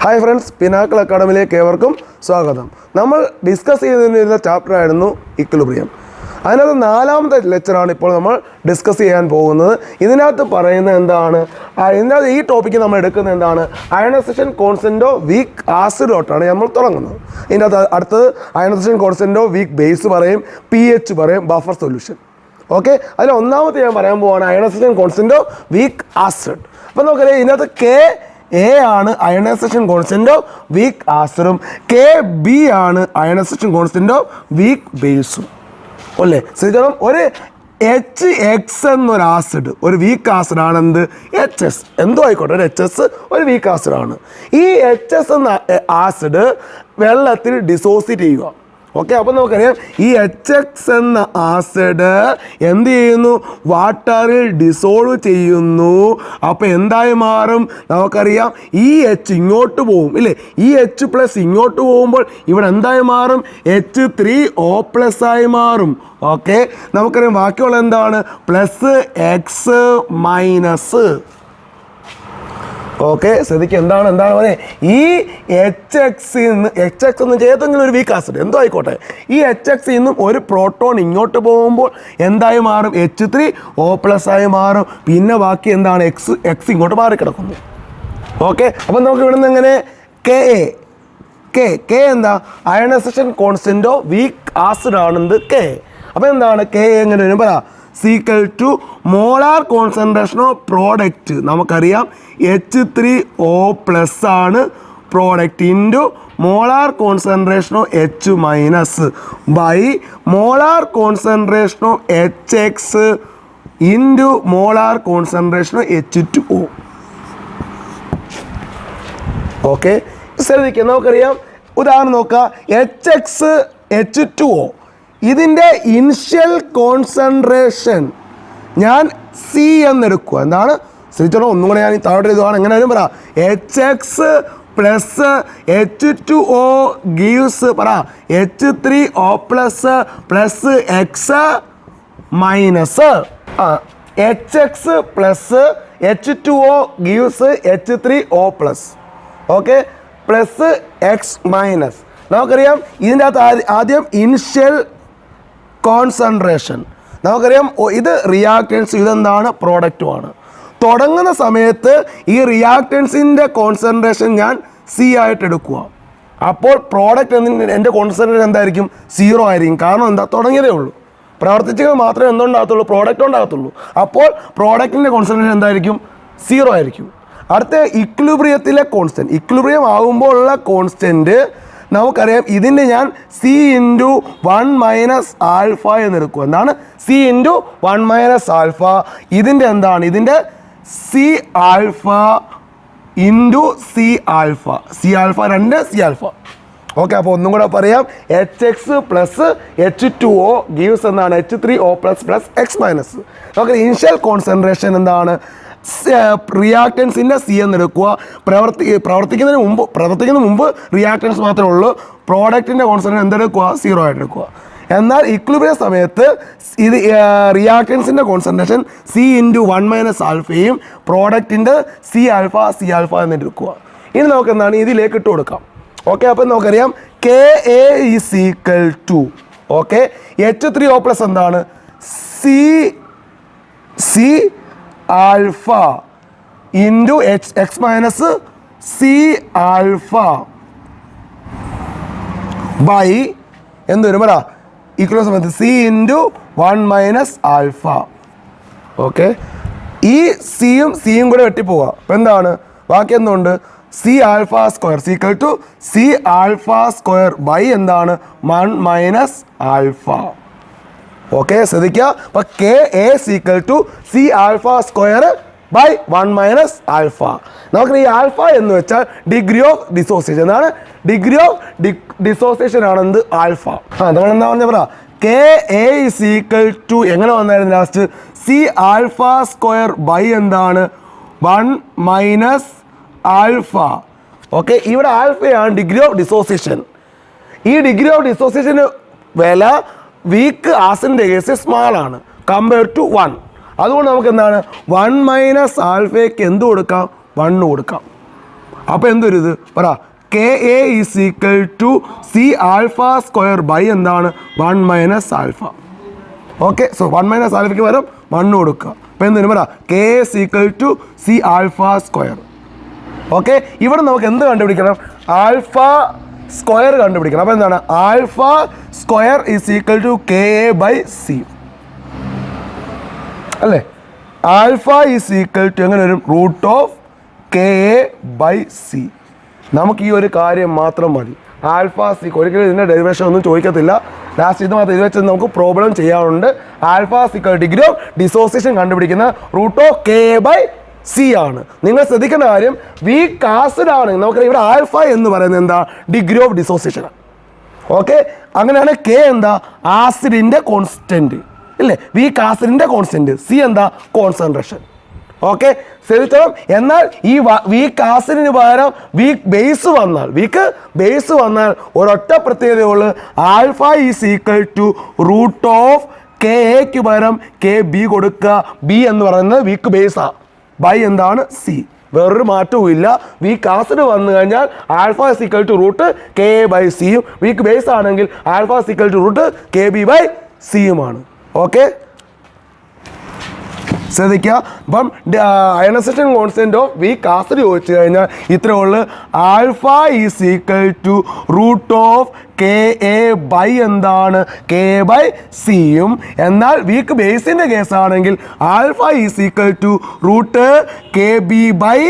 Hi friends, Pinnacle Academy-യിലേക്ക് ഏവർക്കും സ്വാഗതം. നമ്മൾ ഡിസ്കസ് ചെയ്തിരുന്ന ചാപ്റ്റർ ആയിരുന്നു ഇക്വിലിബ്രിയം. അതിനകത്ത് നാലാമത്തെ ലെക്ചറാണ് ഇപ്പോൾ നമ്മൾ ഡിസ്കസ് ചെയ്യാൻ പോകുന്നത്. ഇതിനകത്ത് പറയുന്നത് എന്താണ്? ഇതിനകത്ത് ഈ ടോപ്പിക്ക് നമ്മൾ എടുക്കുന്നത് എന്താണ്? Ionisation constant of weak acid തൊട്ടാണ് നമ്മൾ തുടങ്ങുന്നത്. ഇതിനകത്ത് അടുത്തത് ionisation constant of weak base പറയും, pH പറയും, ബഫർ സൊല്യൂഷൻ. ഓക്കെ, അതിൽ ഒന്നാമത്തെ ഞാൻ പറയാൻ പോവാണ് ionisation constant of weak acid. അപ്പോൾ നമുക്കറിയാം ഇതിനകത്ത് A ആണ് അയണൈസേഷൻ കോൺസ്റ്റന്റ് ഓഫ് വീക്ക് ആസിഡും KB ആണ് അയണൈസേഷൻ കോൺസ്റ്റന്റ് ഓഫ് വീക്ക് ബേസും. അല്ലേ, ശ്രദ്ധിക്കണം, ഒരു HX എന്നൊരു ആസിഡ് ഒരു വീക്ക് ആസിഡ് ആണ്. എന്ത്? HS. എന്തോ ആയിക്കോട്ടെ, ഒരു HS ഒരു വീക്ക് ആസിഡാണ്. ഈ HS എന്ന ആസിഡ് വെള്ളത്തിൽ ഡിസോസിയേറ്റ് ചെയ്യുക. ഓക്കെ, അപ്പോൾ നമുക്കറിയാം ഈ HX എന്ന ആസിഡ് എന്ത് ചെയ്യുന്നു? വാട്ടറിൽ ഡിസോൾവ് ചെയ്യുന്നു. അപ്പോൾ എന്തായി മാറും? നമുക്കറിയാം ഈ H ഇങ്ങോട്ട് പോകും ഇല്ലേ, ഈ H+ ഇങ്ങോട്ട് പോകുമ്പോൾ ഇവിടെ എന്തായി മാറും? H3O+ ആയി മാറും. ഓക്കെ, നമുക്കറിയാം ബാക്കിയുള്ള എന്താണ്? +X-. ഓക്കെ, ശ്രദ്ധിക്കുക, എന്താണ് പറയുക? ഈ HX എന്ന് ഏതെങ്കിലും ഒരു വീക്ക് ആസിഡ് എന്തോ ആയിക്കോട്ടെ, ഈ HX നിന്നും ഒരു പ്രോട്ടോൺ ഇങ്ങോട്ട് പോകുമ്പോൾ എന്തായി മാറും? H3O+ ആയി മാറും. പിന്നെ ബാക്കി എന്താണ്? X ഇങ്ങോട്ട് മാറിക്കിടക്കുന്നു. ഓക്കെ, അപ്പം നമുക്ക് ഇവിടെ നിന്ന് എങ്ങനെ K എന്താ? Ionisation constant of weak acid ആണെന്ത്? K. അപ്പോൾ എന്താണ് K എങ്ങനെ വരും? പറ. Equal to molar concentration of product. നമുക്കറിയാം H3O+ ആണ് product into molar concentration of H- by molar concentration of HX into molar concentration of H2O. Okay, ശ്രദ്ധിക്കുക, നമുക്കറിയാം ഉദാഹരണം നോക്കുക. HX H2O ഇതിൻ്റെ ഇനിഷ്യൽ കോൺസെൻട്രേഷൻ ഞാൻ C എന്നെടുക്കുക. എന്താണ്? ശ്രദ്ധിച്ചോളൂ, ഒന്നും കൂടെ ഞാൻ ഈ താഴോട്ട് എഴുതുകയാണ്. എങ്ങനെ വരും? പറ. HX + H2O ഗീവ്സ് പറ H3O+ + X-. HX + H2O gives H3O+. Okay, +X-. നമുക്കറിയാം ഇതിൻ്റെ അകത്ത് ആദ്യം ഇനിഷ്യൽ കോൺസെൻട്രേഷൻ. നമുക്കറിയാം ഇത് റിയാക്റ്റൻസ്, ഇതെന്താണ്? പ്രോഡക്റ്റുമാണ്. തുടങ്ങുന്ന സമയത്ത് ഈ റിയാക്റ്റൻസിൻ്റെ കോൺസെൻട്രേഷൻ ഞാൻ C ആയിട്ട് എടുക്കുക. അപ്പോൾ പ്രോഡക്റ്റ് എൻ്റെ കോൺസെൻട്രേഷൻ എന്തായിരിക്കും? 0 ആയിരിക്കും. കാരണം എന്താ? തുടങ്ങിയതേ ഉള്ളൂ. പ്രവർത്തിച്ചെങ്കിൽ മാത്രമേ എന്തുണ്ടാകത്തുള്ളൂ? പ്രോഡക്റ്റ് ഉണ്ടാകത്തുള്ളൂ. അപ്പോൾ പ്രോഡക്റ്റിൻ്റെ കോൺസെൻട്രേഷൻ എന്തായിരിക്കും? 0 ആയിരിക്കും. അടുത്ത ഇക്വിലിബ്രിയത്തിലെ കോൺസ്റ്റൻറ്റ്. ഇക്വിലിബ്രിയം ആകുമ്പോൾ ഉള്ള കോൺസ്റ്റൻറ്റ് നമുക്കറിയാം ഇതിൻ്റെ ഞാൻ C × 1 - α എന്നെടുക്കുക. എന്താണ്? C × 1 - α. ഇതിൻ്റെ എന്താണ്? ഇതിൻ്റെ Cα × Cα. Cα. ഓക്കെ, അപ്പോൾ ഒന്നും കൂടെ പറയാം. HX + H2O ഗീവ്സ് എന്താണ്? H3O+ + X-. നമുക്ക് ഇനിഷ്യൽ കോൺസെൻട്രേഷൻ എന്താണ്? റിയാക്റ്റൻസിൻ്റെ C എന്നെടുക്കുക. പ്രവർത്തിക്കുന്നതിന് മുമ്പ് റിയാക്റ്റൻസ് മാത്രമേ ഉള്ളൂ. പ്രോഡക്റ്റിൻ്റെ കോൺസെൻട്രേഷൻ എന്തെടുക്കുക? 0 ആയിട്ട് എടുക്കുക. എന്നാൽ ഇക്വിലിബ്രിയം സമയത്ത് ഇത് റിയാക്റ്റൻസിൻ്റെ കോൺസെൻട്രേഷൻ C × 1 - α പ്രോഡക്റ്റിൻ്റെ Cα എന്നെടുക്കുക. ഇനി നമുക്ക് എന്താണ്? ഇതിലേക്ക് ഇട്ട് കൊടുക്കാം. ഓക്കെ, അപ്പം നമുക്കറിയാം Ka is equal to okay H3O+ എന്താണ്? Cα into X- Cα by എന്ത് വരും? പറ. ഈക്വൽ സമയത്ത് C × 1 - α. ഓക്കെ, ഈ സിയും കൂടെ വെട്ടിപ്പോവുക. അപ്പം എന്താണ്? ബാക്കി എന്തുണ്ട്? Cα² equal to Cα² by എന്താണ്? 1 - α. ഓക്കെ, ശ്രദ്ധിക്കുക. അപ്പോൾ Ka equal to Cα² by 1 - α. നമുക്ക് ഈ ആൽഫ എന്ന് വെച്ചാൽ ഡിഗ്രി ഓഫ് ഡിസോസിയേഷൻ. എന്താണ്? ഡിഗ്രി ഓഫ് ഡിസോസിയേഷൻ ആണെന്ത്? ആൽഫ. നമ്മൾ എന്താ പറഞ്ഞ? പറ. Ka is equal to എങ്ങനെ വന്നായിരുന്നു ലാസ്റ്റ്? Cα² ബൈ എന്താണ്? 1 - α. ഓക്കെ, ഇവിടെ ആൽഫയാണ് ഡിഗ്രി ഓഫ് ഡിസോസിയേഷൻ. ഈ ഡിഗ്രി ഓഫ് ഡിസോസിയേഷന് വില വീക്ക് ആസിഡിൻ്റെ കേസ് സ്മാൾ ആണ് കമ്പയർ ടു 1. അതുകൊണ്ട് നമുക്ക് എന്താണ്? 1 - α എന്ത് കൊടുക്കാം? 1 കൊടുക്കാം. അപ്പോൾ എന്തൊരു ഇത് പറ K A is equal to C alpha square by എന്താണ് 1 minus alpha. Okay, so 1 minus ആൽഫയ്ക്ക് പകരം 1 കൊടുക്കുക. അപ്പോൾ എന്തിനു പറ K is equal to C alpha square. Okay, ഇവിടെ നമുക്ക് എന്ത് കണ്ടുപിടിക്കണം? ആൽഫ സ്ക്വയർ കണ്ടുപിടിക്കണം. അപ്പോൾ എന്താണ് alpha square is equal to K A by C അല്ലേ? ആൽഫ ഈസ് ഈക്വൽ ടു എങ്ങനെ വരും? Root of K A by C. നമുക്ക് ഈ ഒരു കാര്യം മാത്രം മതി. ആൽഫ സി ഒരിക്കലും ഇതിൻ്റെ ഡെറിവേഷൻ ഒന്നും ചോദിക്കത്തില്ല. ലാസ്റ്റ് ഇത് മാത്രം ഇത് വെച്ച് നമുക്ക് പ്രോബ്ലം ചെയ്യാറുണ്ട്. ആൽഫ സിക്കൽ ഡിഗ്രി ഓഫ് ഡിസോസിയേഷൻ കണ്ടുപിടിക്കുന്ന root of K A by C ആണ്. നിങ്ങൾ ശ്രദ്ധിക്കേണ്ട കാര്യം വീക്ക് ആസിഡ് ആണ്. നമുക്ക് ഇവിടെ ആൽഫ എന്ന് പറയുന്നത് എന്താ? Degree of dissociation. ഓക്കെ, അങ്ങനെയാണ് കെ എന്താ? ആസിഡിൻ്റെ കോൺസ്റ്റൻറ്റ് ഇല്ലേ? വീക്ക് ആസിഡിൻ്റെ കോൺസ്റ്റൻറ്റ്. സി എന്താ? കോൺസെൻട്രേഷൻ. ഓക്കെ, ശ്രദ്ധിച്ചോളാം. എന്നാൽ ഈ വീക്ക് ആസിഡിന് പകരം വീക്ക് ബേസ് വന്നാൽ ഒരൊറ്റ പ്രത്യേകതയുള്ളൂ. Alpha is equal to root of K എക്ക് പകരം കെ ബി കൊടുക്കുക. ബി എന്ന് പറയുന്നത് വീക്ക് ബേസാണ്. ബൈ എന്താണ്? സി. വേറൊരു മാറ്റവും ഇല്ല. വീക്ക് ആസിഡ് വന്നു കഴിഞ്ഞാൽ alpha is equal to root K A by സിയും, വീക്ക് ബേസ് ആണെങ്കിൽ alpha is equal to root K B by സിയുമാണ്. ഓക്കെ, ശ്രദ്ധിക്കുക. അപ്പം ionisation constant of weak acid ചോദിച്ചു കഴിഞ്ഞാൽ ഇത്രയേ ഉള്ളൂ. Alpha is equal to root of K A by എന്താണ്? കെ എ ബൈ സിയും. എന്നാൽ വീക്ക് ബേസിൻ്റെ കേസാണെങ്കിൽ alpha is equal to root K B by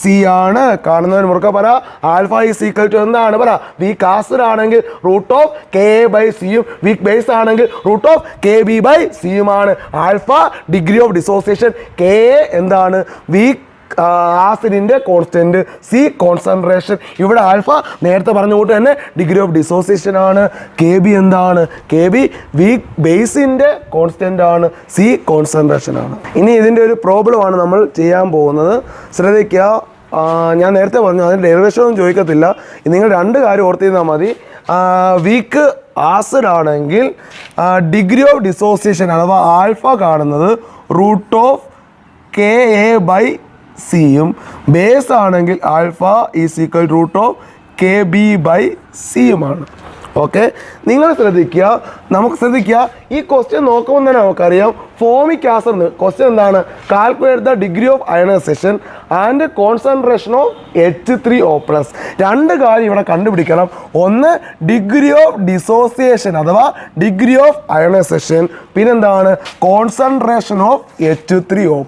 C ആണ്. കാണുന്നതിന് മുറുക്ക പറ. ആൽഫ ഈസ് ഈക്വൽ ടു എന്താണ് പറ? വീക്ക് ആസിഡ് ആണെങ്കിൽ root of K A by സിയും, വീക്ക് ബേസ് ആണെങ്കിൽ root of K B by സിയുമാണ്. Alpha degree of dissociation, K A എന്താണ്? വീക്ക് ആസിഡിൻ്റെ കോൺസ്റ്റൻറ്റ്, സി കോൺസെൻട്രേഷൻ. ഇവിടെ ആൽഫ നേരത്തെ പറഞ്ഞ കൂട്ട് തന്നെ ഡിഗ്രി ഓഫ് ഡിസോസിയേഷൻ ആണ്. കെ ബി എന്താണ്? കെ ബി വീക്ക് ബേസിൻ്റെ കോൺസ്റ്റൻ്റ് ആണ്. സി കോൺസെൻട്രേഷൻ ആണ്. ഇനി ഇതിൻ്റെ ഒരു പ്രോബ്ലമാണ് നമ്മൾ ചെയ്യാൻ പോകുന്നത്. ശ്രദ്ധിക്കുക. ഞാൻ നേരത്തെ പറഞ്ഞു അതിന് ഡെറിവേഷൻ ഒന്നും ചോദിക്കത്തില്ല. നിങ്ങൾ രണ്ട് കാര്യം ഓർത്തിരുന്നാൽ മതി. വീക്ക് ആസിഡ് ആണെങ്കിൽ ഡിഗ്രി ഓഫ് ഡിസോസിയേഷൻ അഥവാ ആൽഫ കാണുന്നത് root of K A by സിയും, ബേസ് ആണെങ്കിൽ alpha is equal root of K B by സിയുമാണ്. ഓക്കെ, നിങ്ങൾ ശ്രദ്ധിക്കുക. ഈ ക്വസ്റ്റ്യൻ നോക്കുമ്പോൾ തന്നെ നമുക്കറിയാം ഫോമിക് ആസിഡ് ക്വസ്റ്റ്യൻ എന്താണ്? Calculate the degree of ionisation and concentration of H3O+. രണ്ട് കാര്യം ഇവിടെ കണ്ടുപിടിക്കണം. ഒന്ന് ഡിഗ്രി ഓഫ് ഡിസോസിയേഷൻ അഥവാ ഡിഗ്രി ഓഫ് അയണൈസേഷൻ, പിന്നെന്താണ്? Concentration of H3O+.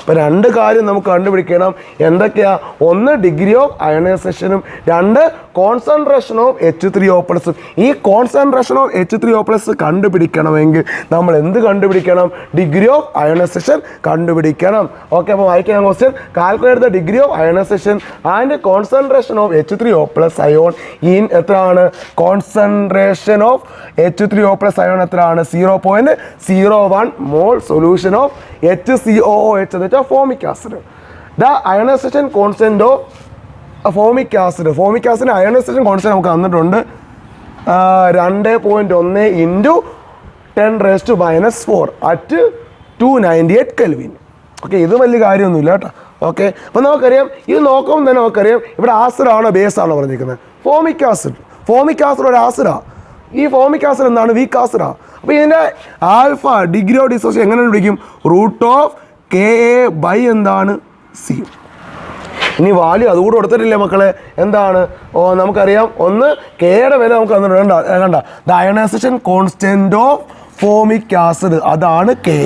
ഇപ്പം രണ്ട് കാര്യം നമുക്ക് കണ്ടുപിടിക്കണം. എന്തൊക്കെയാ? ഒന്ന് ഡിഗ്രി ഓഫ് അയണൈസേഷനും, രണ്ട് കോൺസെൻട്രേഷൻ ഓഫ് H3O+. ഈ കോൺസെൻട്രേഷൻ ഓഫ് H3O+ കണ്ടുപിടിക്കണമെങ്കിൽ നമ്മൾ എന്ത് കണ്ടുപിടിക്കണം? ഡിഗ്രി ഓഫ് അയണൈസേഷൻ കണ്ടുപിടിക്കണം. ഓക്കെ, അപ്പോൾ വായിക്കാം question. Calculate the degree of ionisation and concentration of H3O+ ion in എത്രയാണ്? കോൺസെൻട്രേഷൻ ഓഫ് H3O+ അയോൺ എത്രയാണ്? 0.01 മോൾ സൊല്യൂഷൻ ഓഫ് HCOOH എന്ന് വെച്ചാൽ formic acid. The ionisation constant of formic acid ionization constant നമുക്ക് തന്നിട്ടുണ്ട് 2.1 into 10⁻⁻⁴ at 298 kelvin. Okay, ഇത് വലിയ കാര്യമൊന്നുമില്ല കേട്ടോ. ഓക്കെ, അപ്പോൾ നമുക്കറിയാം ഇത് നോക്കുമ്പോൾ തന്നെ നമുക്കറിയാം ഇവിടെ ആസിഡാണോ ബേസാണോ പറഞ്ഞിരിക്കുന്നത്? ഫോമിക് ആസിഡ് ഒരു ആസിഡാണ്. ഈ ഫോമിക് ആസിഡ് എന്താണ്? വീക്ക് ആസിഡാണ്. അപ്പോൾ ഇതിൻ്റെ ആൽഫ ഡിഗ്രി ഓഫ് ഡിസോസിയേഷൻ എങ്ങനെ വിളിക്കും? Root of K A by എന്താണ്? സി. ഇനി വാല്യൂ അതുകൂടെ കൊടുത്തിട്ടില്ലേ മക്കളെ? എന്താണ്? നമുക്കറിയാം ഒന്ന് കെയുടെ വില നമുക്ക് തന്നിട്ടുണ്ട്. കണ്ട the ionisation constant of formic acid, അതാണ് കെ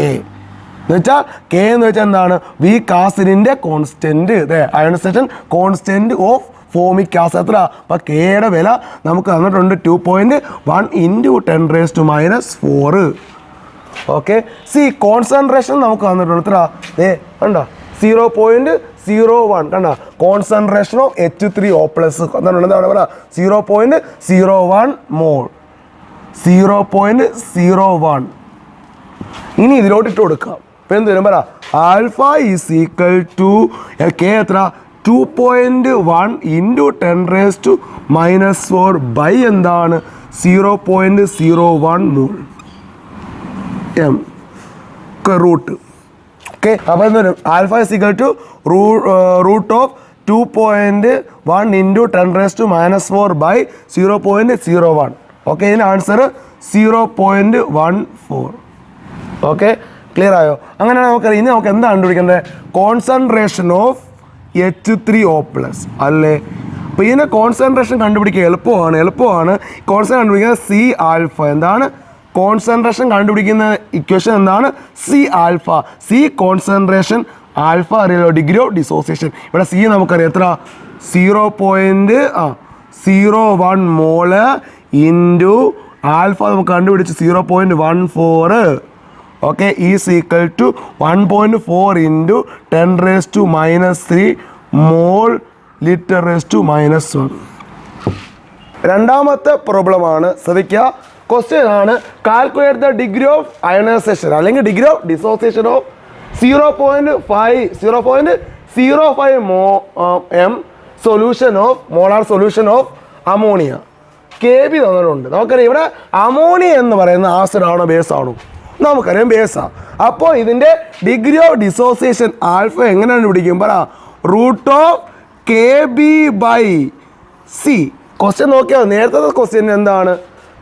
എന്ന് വെച്ചാൽ. കെ എന്ന് വെച്ചാൽ എന്താണ്? വീക്ക് ആസിഡിൻ്റെ constant. Ionisation constant of formic acid എത്ര? അപ്പോൾ കെയുടെ വില നമുക്ക് തന്നിട്ടുണ്ട് 2.1 ഇൻറ്റു 10⁻⁻⁴. ഓക്കെ, സി കോൺസെൻട്രേഷൻ നമുക്ക് തന്നിട്ടുണ്ട് എത്ര? കണ്ടോ 0.01. കണ്ട കോൺസെൻട്രേഷൻ ഓഫ് H3O+ എന്താണ് പറയാ? 0.01 മോൾ. 0.01. ഇനി ഇതിലോട്ട് ഇട്ട് കൊടുക്കാം. ഇപ്പം എന്ത് വരും പറ? Alpha is equal to K എത്ര? 2.1 ഇൻറ്റു 10⁻⁻⁴ ബൈ എന്താണ്? 0.01 മോൾ എം റൂട്ട്. ഓക്കെ, അപ്പോൾ എന്ത് വരും? Alpha is equal to root of 2.1 into 10 raised to minus 4 by 0.01. Okay, ഇതിന് ആൻസർ 0.14. ഓക്കെ, ക്ലിയർ ആയോ? അങ്ങനെ നമുക്കറിയാം. ഇനി നമുക്ക് എന്താ കണ്ടുപിടിക്കേണ്ടത്? കോൺസെൻട്രേഷൻ ഓഫ് H3O+ അല്ലേ? അപ്പോൾ ഇതിനെ കോൺസെൻട്രേഷൻ കണ്ടുപിടിക്കുക എളുപ്പമാണ്. കോൺസെൻട്രേഷൻ കണ്ടുപിടിക്കുന്നത് C ആൽഫ. എന്താണ് കോൺസെൻട്രേഷൻ കണ്ടുപിടിക്കുന്ന ഇക്വേഷൻ? എന്താണ്? C alpha. C concentration, alpha അറിയാലോ, ഡിഗ്രി ഓഫ് ഡിസോസിയേഷൻ. ഇവിടെ സി നമുക്കറിയാം എത്ര? 0.01 മോള് ഇൻറ്റു ആൽഫ നമുക്ക് കണ്ടുപിടിച്ച് 0.14. Okay, is equal to 1.4 into 10 raised to minus 3 mole litre raised to minus 1. രണ്ടാമത്തെ പ്രോബ്ലമാണ്, ശ്രദ്ധിക്കുക. ക്വസ്റ്റ്യൻ ആണ്, calculate the degree of ionisation അല്ലെങ്കിൽ degree of dissociation of 0.05 m solution of molar solution of ammonia. KB തന്നിട്ടുണ്ട്. നമുക്കറിയാം ഇവിടെ ammonia എന്ന് പറയുന്ന ആസിഡ് ആണോ ബേസ് ആണോ? നമുക്കറിയാം ബേസാണ്. അപ്പോൾ ഇതിൻ്റെ ഡിഗ്രി ഓഫ് ഡിസോസിയേഷൻ ആൽഫ എങ്ങനെയാണ് പിടിക്കും? പറ. √KB/C. ക്വസ്റ്റ്യൻ നോക്കിയാൽ നേരത്തെ ക്വസ്റ്റ്യൻ എന്താണ്?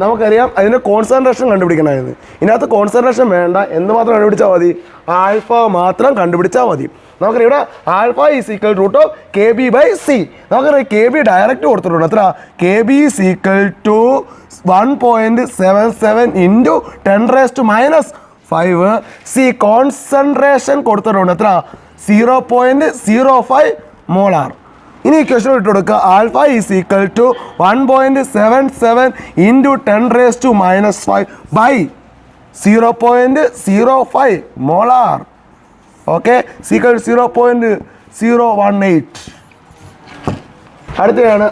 നമുക്കറിയാം അതിൻ്റെ കോൺസെൻട്രേഷൻ കണ്ടുപിടിക്കണമായിരുന്നു. ഇതിനകത്ത് കോൺസെൻട്രേഷൻ വേണ്ട, എന്ത് മാത്രം കണ്ടുപിടിച്ചാൽ മതി? ആൽഫ മാത്രം കണ്ടുപിടിച്ചാൽ മതി. നമുക്കറിയാം ഇവിടെ ആൽഫ ഈസ് ഈക്വൽ √KB/C. നമുക്കറിയാം KB ഡയറക്റ്റ് കൊടുത്തിട്ടുണ്ട്. എത്ര? KB is equal to 1.77 into 10 raised to minus 5. C concentration കൊടുത്തിട്ടുണ്ട്. എത്ര? 0.05 മോളാർ. ഇനി ഇക്വേഷൻ ഇട്ട് കൊടുക്കുക. Alpha is equal to 1.77 into 10 raised to minus 5 by 0.05 molar. Okay, സീക്വൽ 0.018. അടുത്തതാണ്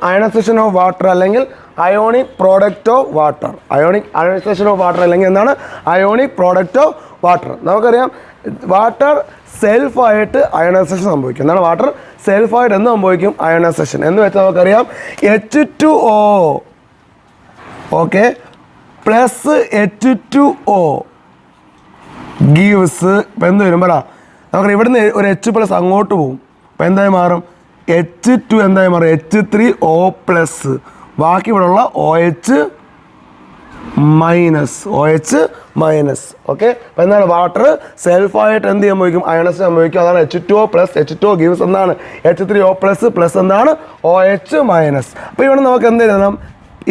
അയണൈസേഷൻ ഓഫ് വാട്ടർ അല്ലെങ്കിൽ ionic product of water. Ionization of water അല്ലെങ്കിൽ എന്താണ്? Ionic product of water. നമുക്കറിയാം വാട്ടർ സെൽഫായിട്ട് അയണൈസേഷൻ സംഭവിക്കും. എന്താണ് വാട്ടർ സെൽഫായിട്ട് എന്ത് സംഭവിക്കും? അയണൈസേഷൻ എന്ന് വെച്ചാൽ നമുക്കറിയാം H2O okay plus H2O gives. ഇപ്പം എന്ത് വരും? പറ. നമുക്കറിയാം ഇവിടുന്ന് ഒരു H+ അങ്ങോട്ട് പോകും. അപ്പം എന്തായി മാറും? H2 എന്തായി മാറും? H3O+. ബാക്കി ഇവിടെയുള്ള OH-. ഓക്കെ, അപ്പോൾ എന്താണ്? വാട്ടർ സെൽഫായിട്ട് എന്ത് സംഭവിക്കും? അയണൈസേഷൻ സംഭവിക്കും. അതാണ് H2O+. H2O ഗീവ്സ് എന്താണ്? H3O+ പ്ലസ് എന്താണ്? OH-. അപ്പോൾ ഇവിടെ നമുക്ക് എന്ത് എഴുതണം?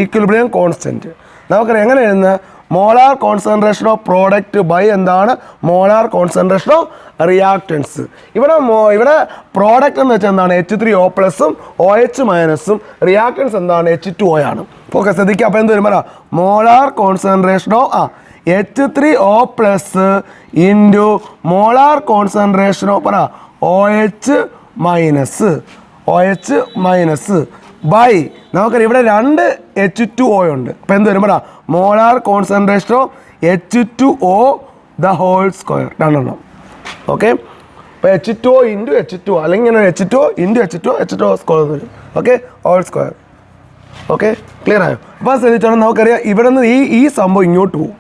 Equilibrium constant. നമുക്കറിയാം എങ്ങനെ എഴുതുന്നത്? Molar concentration of product by എന്താണ്? Molar concentration of reactants. ഇവിടെ പ്രോഡക്റ്റ് എന്ന് വെച്ചാൽ എന്താണ്? H3O+ഉം OH-ഉം. റിയാക്റ്റൻസ് എന്താണ്? H2O ആണ്. ഓക്കെ, ശ്രദ്ധിക്കുക. അപ്പോൾ എന്ത് വരും? പറ. Molar concentration of H3O+ into molar concentration of പറ OH- ബൈ നമുക്കറിയാം ഇവിടെ 2 H2O ഉണ്ട്. അപ്പോൾ എന്ത് വരും? പറ. Molar concentration of H2O the whole square. 2 okay, അപ്പോൾ H2O ഇൻറ്റു H2O അല്ലെങ്കിൽ H2O ഇൻറ്റു H2O സ്ക്വയർ വരും. Okay, whole square. Okay, clear ആയോ? അപ്പോൾ ശ്രദ്ധിച്ചോണം. നമുക്കറിയാം ഇവിടെ നിന്ന് ഈ സംഭവം ഇങ്ങോട്ട് പോകും.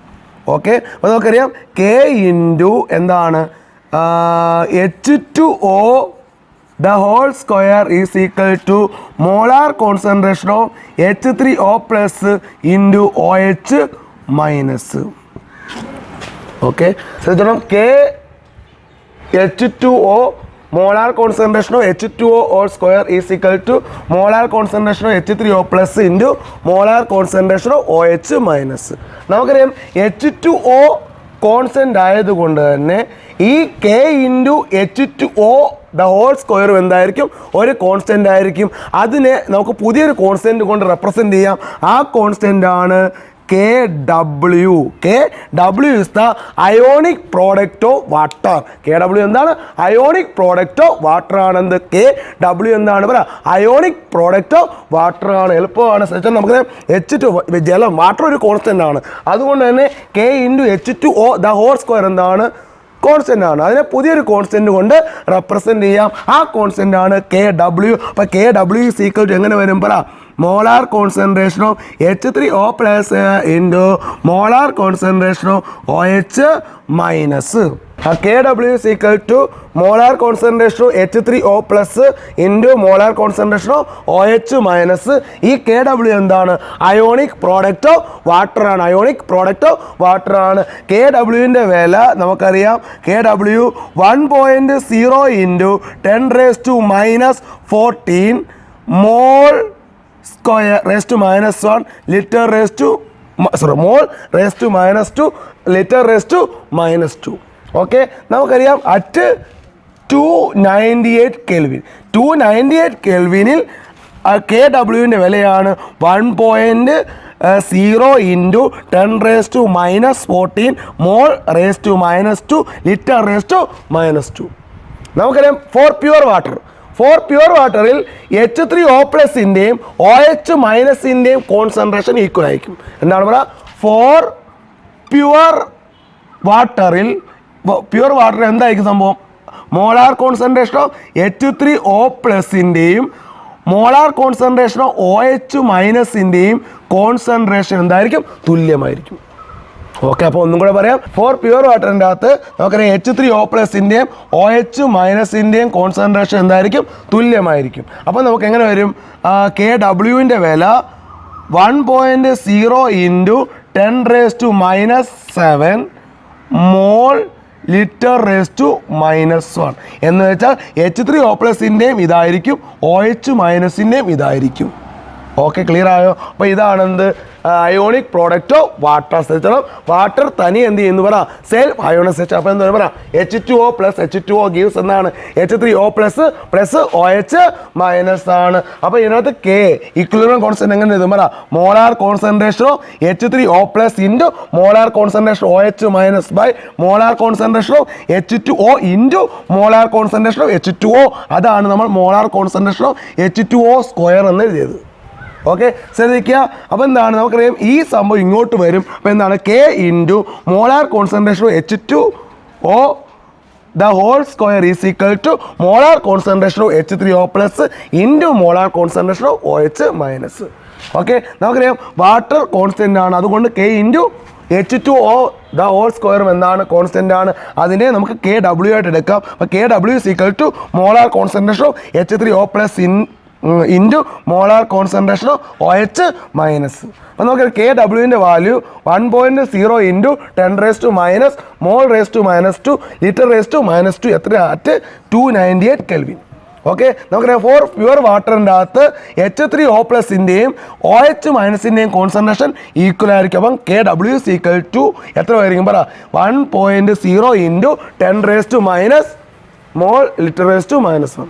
ഓക്കെ, അപ്പോൾ നമുക്കറിയാം K ഇൻറ്റു എന്താണ്? H2O the whole square is equal to molar concentration of H3O+ into OH-. Okay, ശ്രദ്ധിച്ചോണം. K H2O molar concentration of H2O whole square is equal to molar concentration of H3O+ into molar concentration of OH-. നമുക്കറിയാം H2O constant ആയതുകൊണ്ട് തന്നെ ഈ K into H2O the whole square എന്തായിരിക്കും? ഒരു constant ആയിരിക്കും. അതിനെ നമുക്ക് പുതിയൊരു കോൺസ്റ്റൻ്റ് കൊണ്ട് റെപ്രസെൻ്റ് ചെയ്യാം. ആ കോൺസ്റ്റൻ്റ് ആണ് KW. KW is the ionic product of water. KW എന്താണ്? അയോണിക് പ്രോഡക്റ്റ് ഓഫ് വാട്ടർ ആണെന്ത്? KW എന്താണ്? പറ. അയോണിക് പ്രോഡക്റ്റ് ഓഫ് വാട്ടർ ആണ്. എളുപ്പമാണ്. ശ്രദ്ധിച്ചാൽ നമുക്ക് H2 ജലം വാട്ടർ ഒരു കോൺസ്റ്റൻ്റ് ആണ്. അതുകൊണ്ട് തന്നെ K into H2O the whole square എന്താണ്? കോൺസ്റ്റൻ്റ് ആണ്. അതിനെ പുതിയൊരു കോൺസ്റ്റൻ്റ് കൊണ്ട് റെപ്രസെൻ്റ് ചെയ്യാം. ആ കോൺസ്റ്റൻ്റ് ആണ് KW. അപ്പോൾ KW ഈസ് ഈക്വൽ ടു എങ്ങനെ വരും? പറ. molar concentration of H3O plus into molar concentration of OH minus. Kw is equal to molar concentration of H3O plus into molar concentration of OH minus. ഈ Kw എന്താണ്? Ionic product of water ആണ്. Ionic product of water ആണ്. Kwൻ്റെ വില നമുക്കറിയാം. Kw 1.0 into 10 raised to minus 14 mole square raised to minus 1 liter raised to mole raised to minus 2 liter raised to minus 2. Okay, നമുക്കറിയാം at 298 kelvin 298 കെൽവിനിൽ Kwൻ്റെ വിലയാണ് 1.0 into 10 raise to minus 14 mole raise to minus 2 litre raise to minus 2. നമുക്കറിയാം for pure വാട്ടറിൽ H3O പ്ലസിൻ്റെയും OH മൈനസിൻ്റെയും concentration equal ആയിരിക്കും. എന്താണ് പറയുക? ഫോർ പ്യുവർ വാട്ടറിൽ എന്തായിരിക്കും സംഭവം? മോളാർ കോൺസെൻട്രേഷൻ ഓഫ് H3O പ്ലസിൻ്റെയും മോളാർ കോൺസെൻട്രേഷൻ ഓഫ് OH മൈനസിൻ്റെയും കോൺസെൻട്രേഷൻ എന്തായിരിക്കും? തുല്യമായിരിക്കും. ഓക്കെ, അപ്പോൾ ഒന്നും കൂടെ പറയാം. ഫോർ പ്യുവർ വാട്ടറിൻ്റെ അകത്ത് നമുക്കറിയാം H3O പ്ലസിൻ്റെയും OH മൈനസിൻ്റെയും കോൺസെൻട്രേഷൻ എന്തായിരിക്കും? തുല്യമായിരിക്കും. അപ്പോൾ നമുക്ക് എങ്ങനെ വരും? Kwൻ്റെ വില 1.0 into 10 raise to minus 7 mole litre raise to minus 1 എന്ന് വെച്ചാൽ H3O പ്ലസിൻ്റെയും ഇതായിരിക്കും, OH മൈനസിൻ്റെയും ഇതായിരിക്കും. ഓക്കെ, ക്ലിയർ ആയോ? അപ്പോൾ ഇതാണെന്ത്? Ionic product of water. ശ്രദ്ധിച്ചോളാം, വാട്ടർ തനി എന്ത് ചെയ്യുന്നു പറ? Self ionisation. അപ്പോൾ എന്താ പറയാ? H2O പ്ലസ് H2O ഗീവ്സ് എന്നാണ് H3O പ്ലസ് OH മൈനസ് ആണ്. അപ്പോൾ ഇതിനകത്ത് K ഇക്വിലിബ്രിയം കോൺസ്റ്റന്റ് എങ്ങനെ എഴുതും പറ? Molar concentration of H3O plus into molar concentration OH minus by molar concentration of H2O into molar concentration of H2O. അതാണ് നമ്മൾ molar concentration of H2O square എന്ന് എഴുതിയത്. ഓക്കെ, ശ്രദ്ധിക്കുക. അപ്പോൾ എന്താണ്? നമുക്കറിയാം ഈ സംഭവം ഇങ്ങോട്ട് വരും. അപ്പോൾ എന്താണ്? K into molar concentration of H2O the whole square is equal to molar concentration of H3O plus into molar concentration of OH minus. Okay, നമുക്കറിയാം വാട്ടർ കോൺസ്റ്റൻ്റ് ആണ്. അതുകൊണ്ട് K into H2O the whole square എന്താണ്? Constant ആണ്. അതിനെ നമുക്ക് Kw ആയിട്ട് എടുക്കാം. അപ്പോൾ Kw is equal to molar concentration of H3O plus into molar concentration of OH minus. അപ്പോൾ നമുക്ക് Kwൻ്റെ value 1.0 into 10 raise to minus mole raise to minus 2 litre raise to minus 2 എത്ര? At 298 kelvin. ഓക്കെ, നമുക്കറിയാം for pure വാട്ടറിൻ്റെ അകത്ത് H3O പ്ലസിൻ്റെയും OH മൈനസിൻ്റെയും concentration equal ആയിരിക്കും. അപ്പം Kw ഈസ് ഈക്വൽ ടു എത്ര ആയിരിക്കും പറ? 1.0 into 10 raise to minus mole litre raise to minus 1.